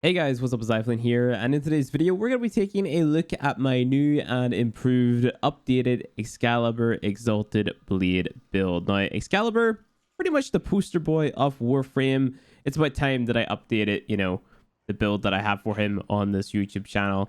Hey guys, what's up? It's Zyflin here, and in today's video, we're going to be taking a look at my new and improved, updated Excalibur Exalted Blade build. Now, Excalibur, pretty much the poster boy of Warframe. It's about time that I update it, the build that I have for him on this YouTube channel.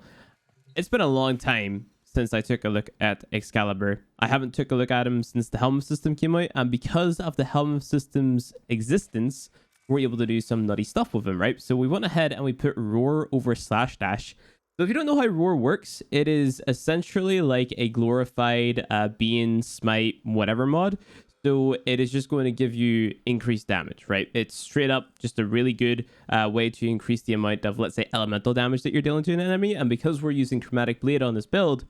It's been a long time since I took a look at Excalibur. I haven't took a look at him since the helm system came out, and because of the helm system's existence, we're able to do some nutty stuff with him, right? So we went ahead and we put roar over slash dash. So if you don't know how roar works, it is essentially like a glorified being smite whatever mod. So it is just going to give you increased damage, right? It's straight up just a really good way to increase the amount of, let's say, elemental damage that you're dealing to an enemy. And because we're using chromatic blade on this build,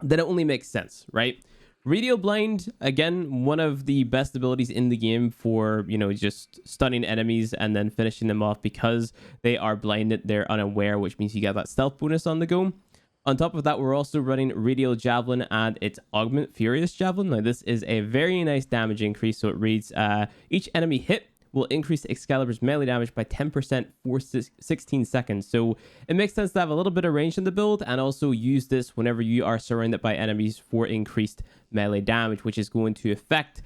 then it only makes sense, right? Radio Blind, again, one of the best abilities in the game for, just stunning enemies and then finishing them off because they are blinded, they're unaware, which means you get that stealth bonus on the go. On top of that, we're also running Radial Javelin and its Augment Furious Javelin. Now, this is a very nice damage increase, so it reads, each enemy hit will increase Excalibur's melee damage by 10% for 16 seconds. So it makes sense to have a little bit of range in the build and also use this whenever you are surrounded by enemies for increased melee damage, which is going to affect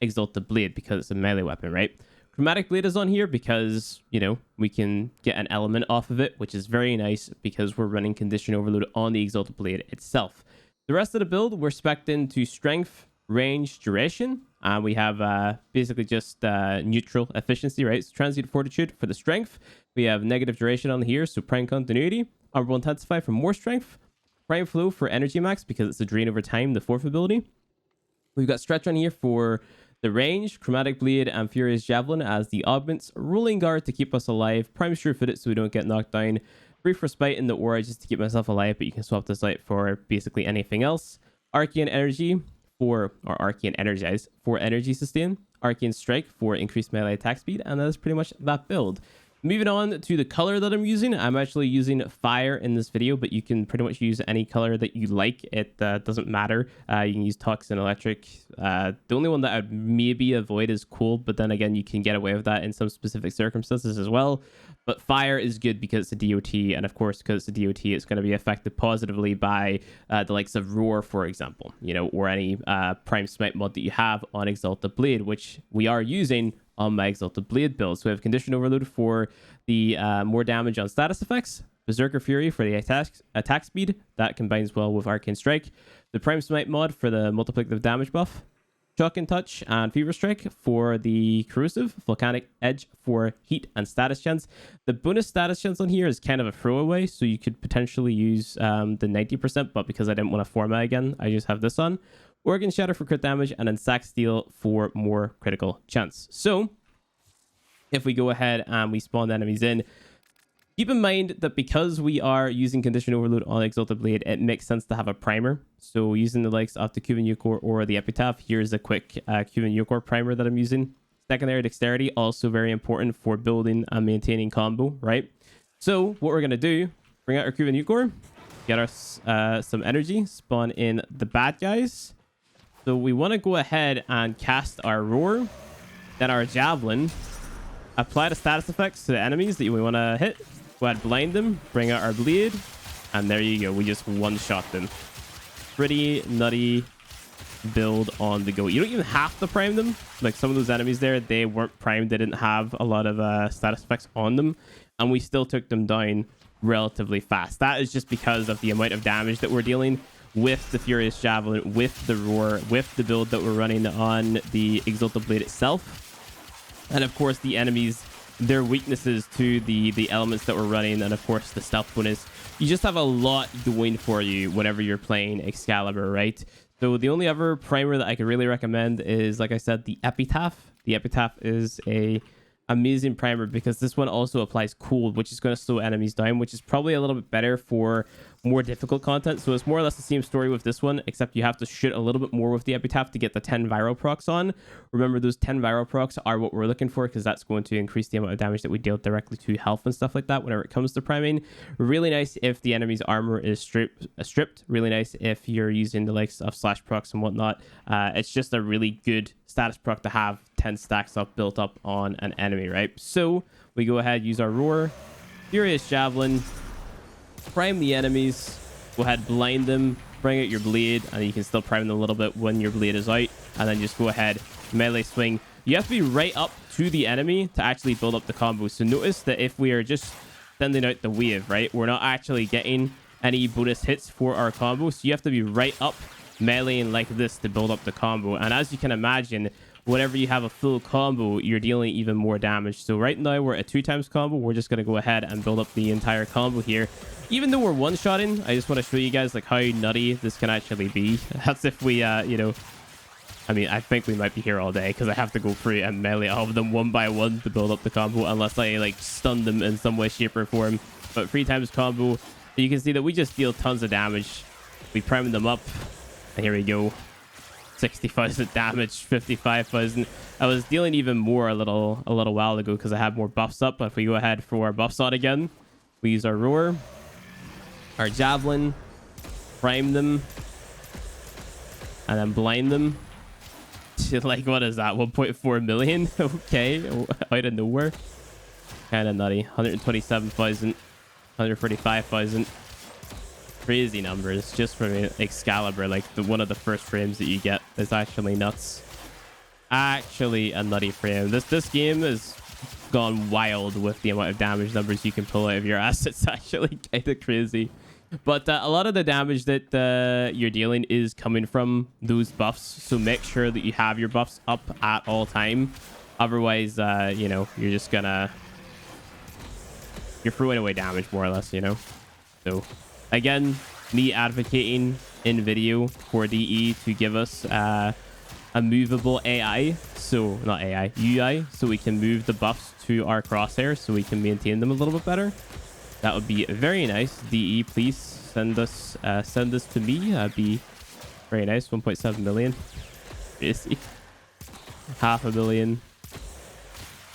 Exalted Blade because it's a melee weapon, right? Chromatic Blade is on here because, we can get an element off of it, which is very nice because we're running Condition Overload on the Exalted Blade itself. The rest of the build, we're spec'd into Strength, Range, Duration. We have basically just neutral efficiency, right? So Transient Fortitude for the strength. We have negative duration on here, so Prime Continuity. Honorable Intensify for more strength. Prime Flow for Energy Max because it's a drain over time, the fourth ability. We've got Stretch on here for the range, Chromatic Blade, and Furious Javelin as the augments. Rolling Guard to keep us alive. Prime Sure-Footed so we don't get knocked down. Brief Respite in the aura just to keep myself alive, but you can swap this out for basically anything else. Arcane Energy or Arcane Energize for energy sustain, Arcane Strike for increased melee attack speed, and that is pretty much that build. Moving on to the color that I'm using, I'm actually using fire in this video, but you can pretty much use any color that you like. It doesn't matter. You can use Tungsten Electric. The only one that I'd maybe avoid is cool, but then again, you can get away with that in some specific circumstances as well. But fire is good because it's a DOT, and of course, because it's a DOT, it's going to be affected positively by the likes of Roar, for example, or any Prime Smite mod that you have on Exalted Blade, which we are using on my Exalted Blade build. So we have Condition Overload for the more damage on status effects, Berserker Fury for the attack speed, that combines well with Arcane Strike, the Prime Smite mod for the multiplicative damage buff, Shock and Touch and Fever Strike for the corrosive, Volcanic Edge for heat and status chance. The bonus status chance on here is kind of a throwaway, so you could potentially use the 90%, but because I didn't want to format again, I just have this on. Organ Shatter for crit damage, and then Sack Steel for more critical chance. So, if we go ahead and we spawn the enemies in, keep in mind that because we are using Condition Overload on Exalted Blade, it makes sense to have a primer. So, using the likes of the Cuban Eucor or the Epitaph, here's a quick Cuban Eucor primer that I'm using. Secondary Dexterity, also very important for building and maintaining combo, right? So, what we're going to do, bring out our Cuban Eucor, get our some energy, spawn in the bad guys. So we want to go ahead and cast our Roar, then our Javelin, apply the status effects to the enemies that we want to hit, go ahead, blind them, bring out our Blade, and there you go. We just one-shot them. Pretty nutty build on the go. You don't even have to prime them. Like some of those enemies there, they weren't primed. They didn't have a lot of status effects on them, and we still took them down relatively fast. That is just because of the amount of damage that we're dealing with the Furious Javelin, with the Roar, with the build that we're running on the Exalted Blade itself. And of course, the enemies, their weaknesses to the elements that we're running, and of course, the stealth bonus. You just have a lot going for you whenever you're playing Excalibur, right? So the only other primer that I could really recommend is, like I said, the Epitaph. The Epitaph is a amazing primer because this one also applies cold, which is going to slow enemies down, which is probably a little bit better for more difficult content. So it's more or less the same story with this one, except you have to shoot a little bit more with the Epitaph to get the 10 viral procs on. Remember, those 10 viral procs are what we're looking for because that's going to increase the amount of damage that we deal directly to health and stuff like that whenever it comes to priming. Really nice if the enemy's armor is stripped. Really nice if you're using the likes of slash procs and whatnot. It's just a really good status proc to have 10 stacks up built up on an enemy, right? So we go ahead, use our Roar, Furious Javelin, prime the enemies, go ahead, blind them, bring out your blade, and you can still prime them a little bit when your blade is out, and then just go ahead, melee swing. You have to be right up to the enemy to actually build up the combo. So notice that if we are just sending out the wave, right, we're not actually getting any bonus hits for our combo. So you have to be right up meleeing like this to build up the combo. And as you can imagine, whenever you have a full combo, you're dealing even more damage. So right now we're at 2x combo. We're just going to go ahead and build up the entire combo here. Even though we're one-shotting, I just want to show you guys like how nutty this can actually be. That's if we, you know, I mean, I think we might be here all day because I have to go through and melee all of them one by one to build up the combo unless I like stun them in some way, shape, or form. But 3x combo, you can see that we just deal tons of damage. We prime them up, and here we go. 60,000 damage, 55,000. I was dealing even more a little while ago because I had more buffs up. But if we go ahead for our buffs on again, we use our roar, our javelin, prime them, and then blind them. Like, what is that? 1.4 million? Okay, out of nowhere. Kind of nutty. 127,000, 145,000. Crazy numbers just from Excalibur. Like one of the first frames that you get is actually nuts. Actually a nutty frame. This game has gone wild with the amount of damage numbers you can pull out of your ass. It's actually kind of crazy. But a lot of the damage that you're dealing is coming from those buffs. So make sure that you have your buffs up at all time. Otherwise, you know, you're just gonna... You're throwing away damage, more or less, you know? So, again, me advocating in video for DE to give us a movable AI. So, not AI, UI. So we can move the buffs to our crosshairs so we can maintain them a little bit better. That would be very nice. DE, please send this to me. That'd be very nice. 1.7 million. Crazy. 500,000.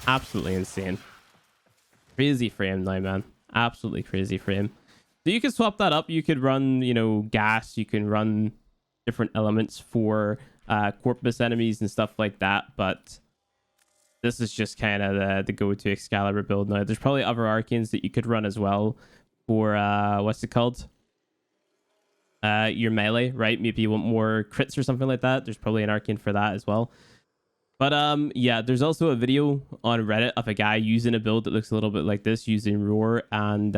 Absolutely insane. Crazy frame now, man. Absolutely crazy frame. So you can swap that up. You could run, you know, gas. You can run different elements for corpus enemies and stuff like that. But this is just kind of the go-to Excalibur build now. There's probably other arcanes that you could run as well for, what's it called? Your melee, right? Maybe you want more crits or something like that. There's probably an arcane for that as well. But yeah, there's also a video on Reddit of a guy using a build that looks a little bit like this, using Roar and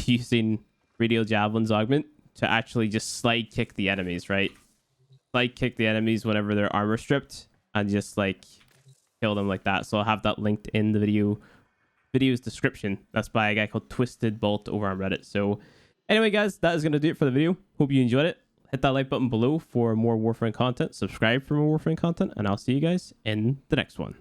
using Radial Javelin's Augment to actually just slide kick the enemies, right? Slide kick the enemies whenever they're armor stripped and just like kill them like that. So I'll have that linked in the video's description. That's by a guy called Twisted Bolt over on Reddit. So anyway, guys, that is going to do it for the video. Hope you enjoyed it. Hit that like button below for more Warframe content. Subscribe for more Warframe content, and I'll see you guys in the next one.